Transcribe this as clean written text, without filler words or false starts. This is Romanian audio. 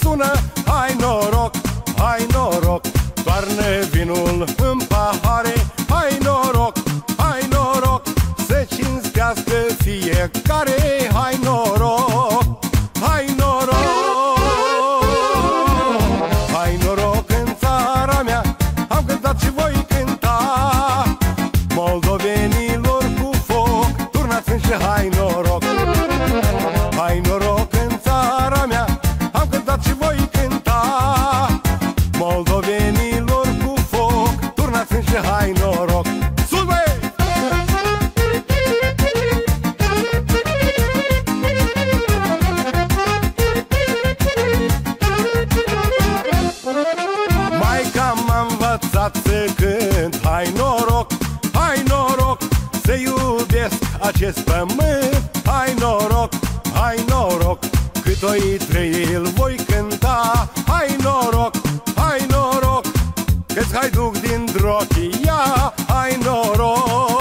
sună, hai noroc, hai noroc. Toarnă vinul în pahare, hai noroc, hai noroc. Să cinstească fiecare, hai noroc, hai noroc. Hai noroc în țara mea, am cântat și voi cânta. Moldovenilor cu foc, turnați și hai noroc. Hai noroc în țara mea, am cântat și voi cânta. Moldovenilor cu foc, turnați și hai noroc. Sus, băi! Maica m-a învățat să cânt, hai noroc, hai noroc. Să iubesc acest pământ, hai noroc, hai noroc. Cât o-i trăi îl voi cânta, hai noroc, hai noroc. Că-ți haiduc din Drochia, hai noroc.